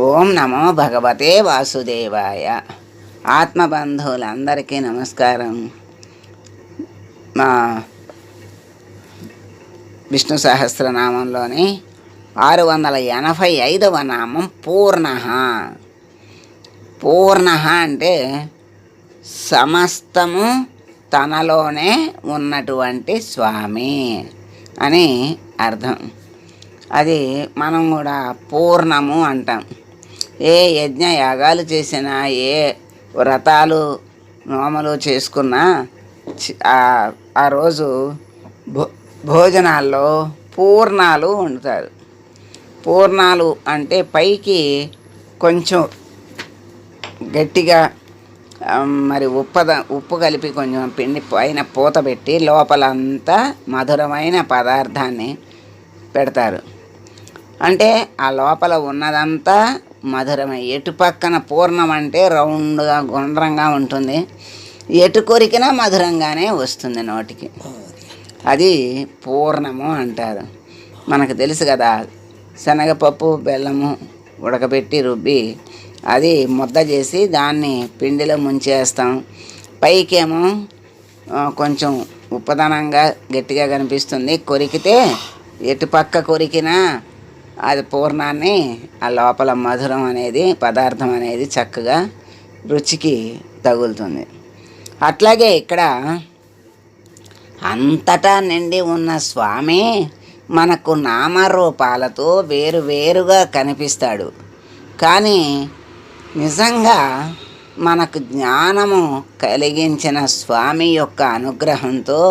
ఓం నమో భగవతే వాసుదేవాయ. ఆత్మబంధువులందరికీ నమస్కారం. మా విష్ణు సహస్రనామంలోని 685వ నామం పూర్ణ. పూర్ణ అంటే సమస్తము తనలోనే ఉన్నటువంటి స్వామి అని అర్థం. అది మనం కూడా పూర్ణము అంటాం. ఏ యజ్ఞ యాగాలు చేసినా, ఏ వ్రతాలు నోములు చేసుకున్నా ఆ రోజు భోజనాల్లో పూర్ణాలు వండుతారు. పూర్ణాలు అంటే పైకి కొంచెం గట్టిగా మరి ఉప్పు కలిపి కొంచెం పిండి పైన పూత పెట్టి లోపలంతా మధురమైన పదార్థాన్ని పెడతారు. అంటే ఆ లోపల ఉన్నదంతా మధురమే. ఎటు పక్కన పూర్ణం అంటే రౌండ్గా గుండ్రంగా ఉంటుంది, ఎటు కొరికినా మధురంగానే వస్తుంది నోటికి. అది పూర్ణము అంటారు. మనకు తెలుసు కదా, శనగపప్పు బెల్లము ఉడకబెట్టి రుబ్బి అది ముద్ద చేసి దాన్ని పిండిలో ముంచేస్తాం. పైకేమో కొంచెం ఉప్పదనంగా గట్టిగా కనిపిస్తుంది. కొరికితే ఎటు పక్క కొరికినా అది పూర్ణాన్ని, ఆ లోపల మధురం అనేది పదార్థం అనేది చక్కగా రుచికి తగులుతుంది. అట్లాగే ఇక్కడ అంతటా నిండి ఉన్న స్వామి మనకు నామరూపాలతో వేరువేరుగా కనిపిస్తాడు. కానీ నిజంగా మనకు జ్ఞానము కలిగించిన స్వామి యొక్క అనుగ్రహంతో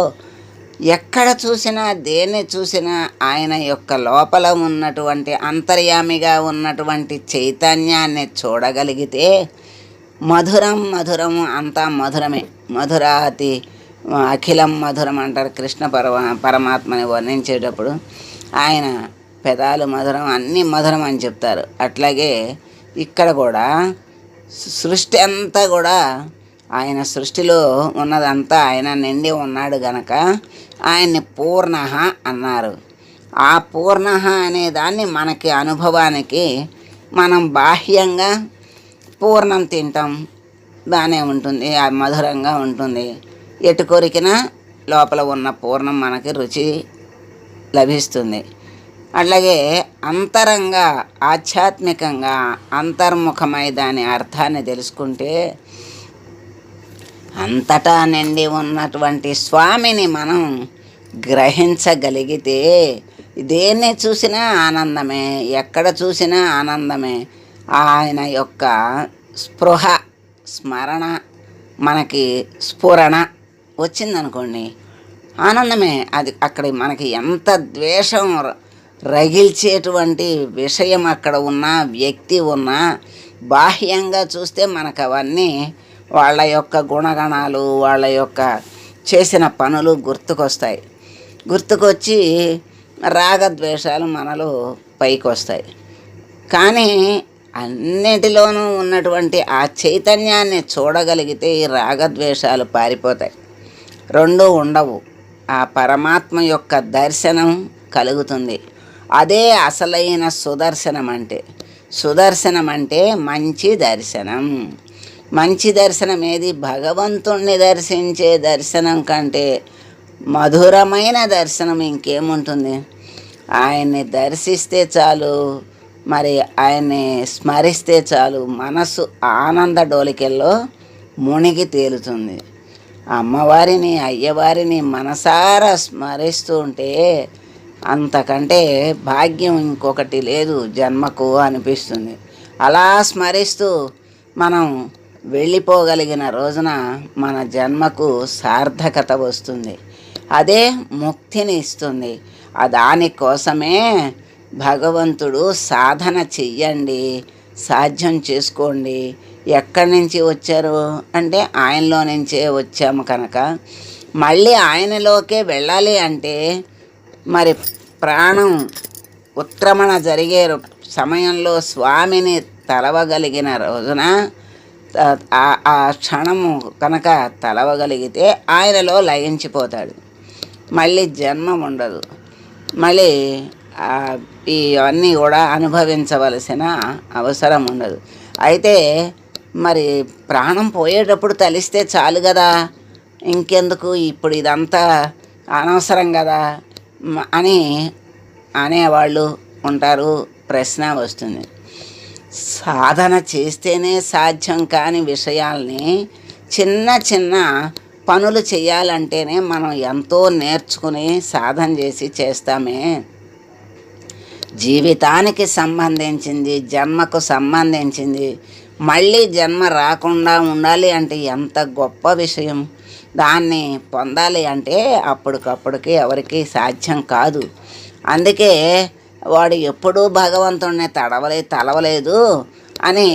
ఎక్కడ చూసినా, దేన్ని చూసినా ఆయన యొక్క లోపల ఉన్నటువంటి అంతర్యామిగా ఉన్నటువంటి చైతన్యాన్ని చూడగలిగితే మధురం మధురము అంతా మధురమే. మధురాతి అఖిలం మధురం అంటారు కృష్ణ పరమాత్మని వర్ణించేటప్పుడు. ఆయన పెదాలు మధురం, అన్నీ మధురం అని చెప్తారు. అట్లాగే ఇక్కడ కూడా సృష్టి అంతా కూడా ఆయన సృష్టిలో ఉన్నదంతా ఆయన నిండి ఉన్నాడు గనక ఆయన్ని పూర్ణ అన్నారు. ఆ పూర్ణ అనే దాన్ని మనకి అనుభవానికి మనం బాహ్యంగా పూర్ణం తింటాం, బాగానే ఉంటుంది, మధురంగా ఉంటుంది. ఎటు కొరికినా లోపల ఉన్న పూర్ణం మనకి రుచి లభిస్తుంది. అట్లాగే అంతరంగా ఆధ్యాత్మికంగా అంతర్ముఖమై దాని అర్థాన్ని తెలుసుకుంటే అంతటా నిండి ఉన్నటువంటి స్వామిని మనం గ్రహించగలిగితే దేన్ని చూసినా ఆనందమే, ఎక్కడ చూసినా ఆనందమే. ఆయన యొక్క స్పృహ, స్మరణ మనకి స్ఫురణ వచ్చిందనుకోండి, ఆనందమే. అది అక్కడ మనకి ఎంత ద్వేషం రగిల్చేటువంటి విషయం అక్కడ ఉన్నా, వ్యక్తి ఉన్నా, బాహ్యంగా చూస్తే మనకు అవన్నీ వాళ్ళ యొక్క గుణగణాలు, వాళ్ళ యొక్క చేసిన పనులు గుర్తుకొస్తాయి. గుర్తుకొచ్చి రాగద్వేషాలు మనలో పైకి వస్తాయి. కానీ అన్నిటిలోనూ ఉన్నటువంటి ఆ చైతన్యాన్ని చూడగలిగితే ఈ రాగద్వేషాలు పారిపోతాయి, రెండూ ఉండవు. ఆ పరమాత్మ యొక్క దర్శనం కలుగుతుంది. అదే అసలైన సుదర్శనం అంటే. సుదర్శనం అంటే మంచి దర్శనం. మంచి దర్శనం ఏది? భగవంతుణ్ణి దర్శించే దర్శనం కంటే మధురమైన దర్శనం ఇంకేముంటుంది? ఆయన్ని దర్శిస్తే చాలు, మరి ఆయన్ని స్మరిస్తే చాలు, మనసు ఆనంద డోలికల్లో మునిగి తేలుతుంది. అమ్మవారిని, అయ్యవారిని మనసారా స్మరిస్తూ ఉంటే అంతకంటే భాగ్యం ఇంకొకటి లేదు జన్మకు అనిపిస్తుంది. అలా స్మరిస్తూ మనం వెళ్ళిపోగలిగిన రోజున మన జన్మకు సార్థకత వస్తుంది. అదే ముక్తిని ఇస్తుంది. దానికోసమే భగవంతుడు సాధన చెయ్యండి, సాధ్యం చేసుకోండి. ఎక్కడి నుంచి వచ్చారు అంటే ఆయనలో నుంచే వచ్చాము కనుక మళ్ళీ ఆయనలోకే వెళ్ళాలి అంటే మరి ప్రాణం ఉత్క్రమణ జరిగే సమయంలో స్వామిని తలవగలిగిన రోజున ఆ క్షణము కనుక తలవగలిగితే ఆయనలో లయించిపోతాడు. మళ్ళీ జన్మ ఉండదు. మళ్ళీ ఇవన్నీ కూడా అనుభవించవలసిన అవసరం ఉండదు. అయితే మరి ప్రాణం పోయేటప్పుడు తలిస్తే చాలు కదా, ఇంకెందుకు ఇప్పుడు ఇదంతా అనవసరం కదా అని అనేవాళ్ళు ఉంటారు. ప్రశ్న వస్తుంది. సాధన చేస్తేనే సాధ్యం కాని విషయాల్ని చిన్న చిన్న పనులు చేయాలంటేనే మనం ఎంతో నేర్చుకుని సాధన చేసి చేస్తామే. జీవితానికి సంబంధించింది, జన్మకు సంబంధించింది, మళ్ళీ జన్మ రాకుండా ఉండాలి అంటే ఎంత గొప్ప విషయం. దాన్ని పొందాలి అంటే అప్పటికప్పటికి ఎవరికి సాధ్యం కాదు. అందుకే వాడు ఎప్పుడూ భగవంతుడిని తలవలేదు అని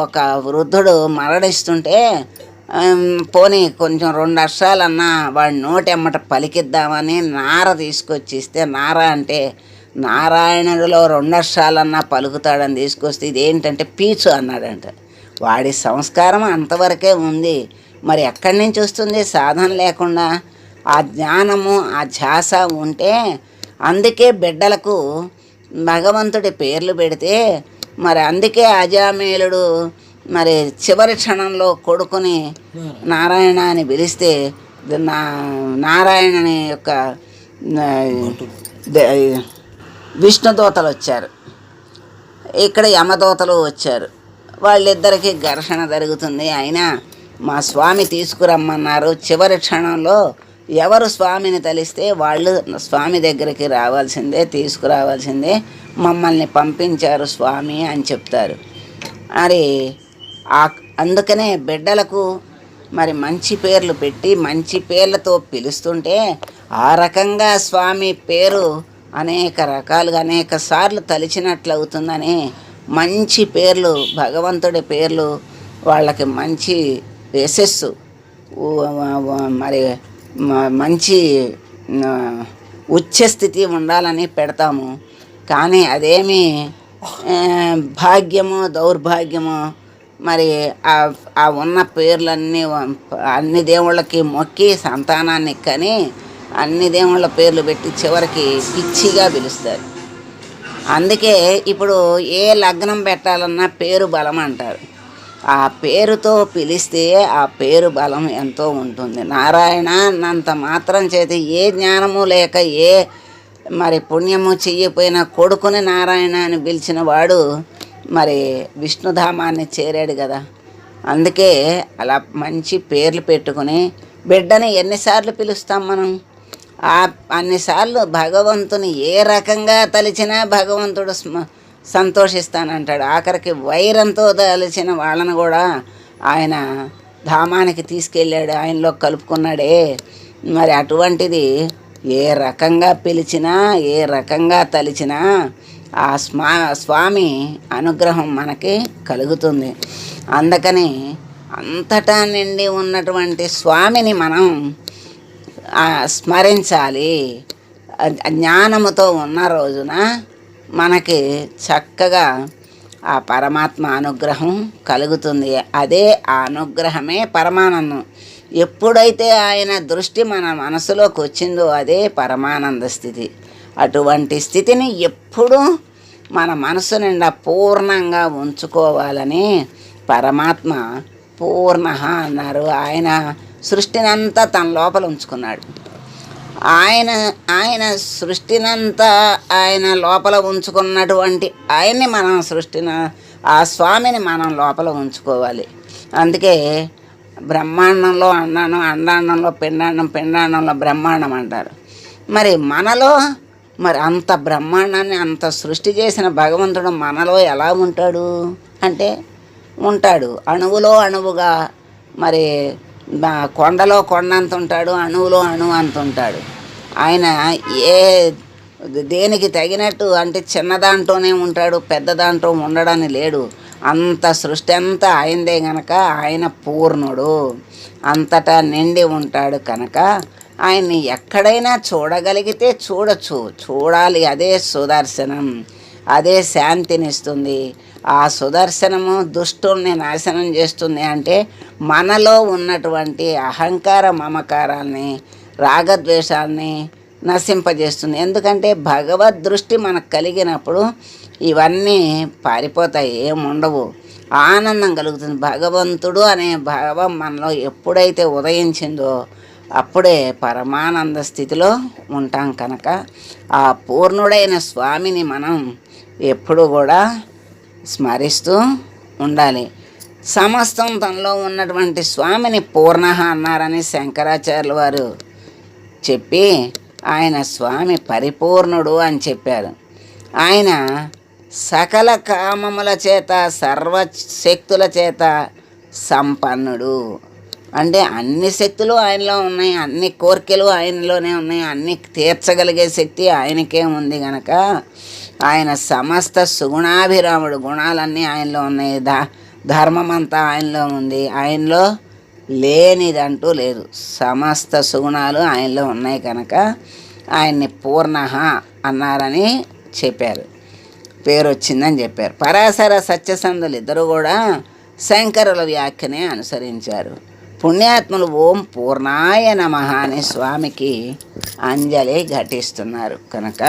ఒక వృద్ధుడు మరణిస్తుంటే పోనీ కొంచెం 2 అక్షరాలన్నా వాడి నోటెమ్మట పలికిద్దామని నార తీసుకొచ్చిస్తే, నార అంటే నారాయణుడిలో 2 అక్షరాలన్నా పలుకుతాడని తీసుకొస్తే ఇదేంటంటే పీచు అన్నాడంట. వాడి సంస్కారం అంతవరకే ఉంది. మరి ఎక్కడి నుంచి వస్తుంది సాధన లేకుండా? ఆ జ్ఞానము ఆ ధ్యాస ఉంటే. అందుకే బిడ్డలకు భగవంతుడి పేర్లు పెడితే, మరి అందుకే అజామేలుడు మరి చివరి క్షణంలో కొడుకుని నారాయణ అని పిలిస్తే నారాయణని యొక్క విష్ణుదూతలు వచ్చారు, ఇక్కడ యమదూతలు వచ్చారు. వాళ్ళిద్దరికీ ఘర్షణ జరుగుతుంది. అయినా మా స్వామి తీసుకురమ్మన్నారు. చివరి క్షణంలో ఎవరు స్వామిని తలిస్తే వాళ్ళు స్వామి దగ్గరికి రావాల్సిందే, తీసుకురావాల్సిందే. మమ్మల్ని పంపించారు స్వామి అని చెప్తారు. మరి అందుకనే బిడ్డలకు మరి మంచి పేర్లు పెట్టి మంచి పేర్లతో పిలుస్తుంటే ఆ రకంగా స్వామి పేరు అనేక రకాలుగా అనేక సార్లు తలిచినట్లు అవుతుందని మంచి పేర్లు, భగవంతుడి పేర్లు వాళ్ళకి మంచి యశస్సు, మరి మంచి ఉచ్చస్థితి ఉండాలని పెడతాము. కానీ అదేమి భాగ్యమో దౌర్భాగ్యమో మరి ఆ ఉన్న పేర్లన్నీ అన్ని దేవుళ్ళకి మొక్కి సంతానాన్ని కని అన్ని దేవుళ్ళ పేర్లు పెట్టి చివరికి పిచ్చిగా పిలుస్తారు. అందుకే ఇప్పుడు ఏ లగ్నం పెట్టాలన్నా పేరు బలం అంటారు. ఆ పేరుతో పిలిస్తే ఆ పేరు బలం ఎంతో ఉంటుంది. నారాయణ అన్నంత మాత్రం చేత ఏ జ్ఞానము లేక ఏ మరి పుణ్యము చెయ్యపోయిన కొడుకుని నారాయణ అని పిలిచిన వాడు మరి విష్ణుధామాన్ని చేరాడు కదా. అందుకే అలా మంచి పేర్లు పెట్టుకుని బిడ్డని ఎన్నిసార్లు పిలుస్తాం మనం? అన్నిసార్లు భగవంతుని ఏ రకంగా తలిచినా భగవంతుడు సంతోషిస్తానంటాడు. ఆఖరికి వైరంతో తలిచిన వాళ్ళను కూడా ఆయన ధామానికి తీసుకెళ్ళాడు, ఆయనలో కలుపుకున్నాడే. మరి అటువంటిది ఏ రకంగా పిలిచినా ఏ రకంగా తలిచినా ఆ స్వామి అనుగ్రహం మనకి కలుగుతుంది. అందుకని అంతటా నిండి ఉన్నటువంటి స్వామిని మనం స్మరించాలి. జ్ఞానముతో ఉన్న రోజున మనకి చక్కగా ఆ పరమాత్మ అనుగ్రహం కలుగుతుంది. అదే ఆ అనుగ్రహమే పరమానందం. ఎప్పుడైతే ఆయన దృష్టి మన మనసులోకి వచ్చిందో అదే పరమానంద స్థితి. అటువంటి స్థితిని ఎప్పుడూ మన మనసు నిండా పూర్ణంగా ఉంచుకోవాలని పరమాత్మ పూర్ణ అన్నారు. ఆయన సృష్టినంతా తన లోపల ఉంచుకున్నాడు. ఆయన సృష్టినంతా ఆయన లోపల ఉంచుకున్నటువంటి ఆయన్ని మనం ఆ స్వామిని మనం లోపల ఉంచుకోవాలి. అందుకే బ్రహ్మాండంలో అన్నాను, అండాండంలో పిండాండం, పిండాండంలో బ్రహ్మాండం అంటారు. మరి మనలో మరి అంత బ్రహ్మాండాన్ని అంత సృష్టి చేసిన భగవంతుడు మనలో ఎలా ఉంటాడు అంటే ఉంటాడు. అణువులో అణువుగా, మరి కొండలో కొండ అంత ఉంటాడు, అణువులో అణువు అంత ఉంటాడు. ఆయన దేనికి తగినట్టు అంటే చిన్న దాంట్లోనే ఉంటాడు, పెద్ద దాంట్లో ఉండడని లేడు. అంత సృష్టి అంతా ఆయనదే గనక ఆయన పూర్ణుడు, అంతటా నిండి ఉంటాడు కనుక ఆయన్ని ఎక్కడైనా చూడగలిగితే చూడాలి. అదే సుదర్శనం, అదే శాంతినిస్తుంది. ఆ సుదర్శనము దుష్టుల్ని నాశనం చేస్తుంది. అంటే మనలో ఉన్నటువంటి అహంకార మమకారాల్ని, రాగద్వేషాల్ని నశింపజేస్తుంది. ఎందుకంటే భగవద్ దృష్టి మనకు కలిగినప్పుడు ఇవన్నీ పారిపోతాయి, ఏముండవు, ఆనందం కలుగుతుంది. భగవంతుడు అనే భావం మనలో ఎప్పుడైతే ఉదయించిందో అప్పుడే పరమానంద స్థితిలో ఉంటాం. కనుక ఆ పూర్ణుడైన స్వామిని మనం ఎప్పుడు కూడా స్మరిస్తూ ఉండాలి. సమస్తం తనలో ఉన్నటువంటి స్వామిని పూర్ణ అన్నారని శంకరాచార్యుల వారు చెప్పి ఆయన స్వామి పరిపూర్ణుడు అని చెప్పారు. ఆయన సకల కామముల చేత సర్వశక్తుల చేత సంపన్నుడు. అంటే అన్ని శక్తులు ఆయనలో ఉన్నాయి, అన్ని కోరికలు ఆయనలోనే ఉన్నాయి, అన్ని తీర్చగలిగే శక్తి ఆయనకే ఉంది. గనక ఆయన సమస్త సుగుణాభిరాముడు, గుణాలన్నీ ఆయనలో ఉన్నాయి, ధర్మమంతా ఆయనలో ఉంది, ఆయనలో లేనిదంటూ లేదు, సమస్త సుగుణాలు ఆయనలో ఉన్నాయి. కనుక ఆయన్ని పూర్ణ అన్నారని చెప్పారు, పేరు వచ్చిందని చెప్పారు. పరాశర సత్యసంధులు ఇద్దరు కూడా శంకరుల వ్యాఖ్యనే అనుసరించారు. పుణ్యాత్ములు ఓం పూర్ణాయ నమః అని స్వామికి అంజలి ఘటిస్తున్నారు. కనుక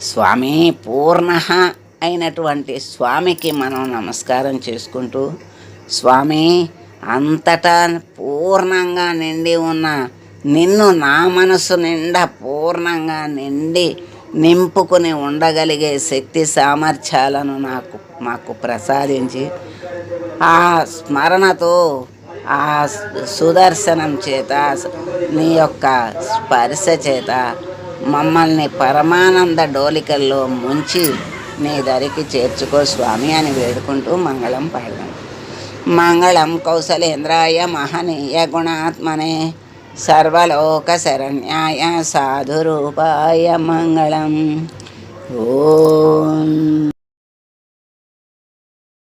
స్వామి పూర్ణ అయినటువంటి స్వామికి మనం నమస్కారం చేసుకుంటూ, స్వామి అంతటా పూర్ణంగా నిండి ఉన్న నిన్ను నా మనసు నిండా పూర్ణంగా నింపుకుని ఉండగలిగే శక్తి సామర్థ్యాలను మాకు ప్రసాదించి, ఆ స్మరణతో ఆ సుదర్శనం చేత నీ యొక్క స్పర్శ చేత మమ్మల్ని పరమానంద డోలికల్లో ముంచి నీ దరికి చేర్చుకో స్వామి అని వేడుకుంటూ మంగళం పాడదాం. మంగళం కౌసలేంద్రాయ మహనీయ గుణాత్మనే సర్వలోక శరణ్యాయ సాధురూపాయ మంగళం. ఓం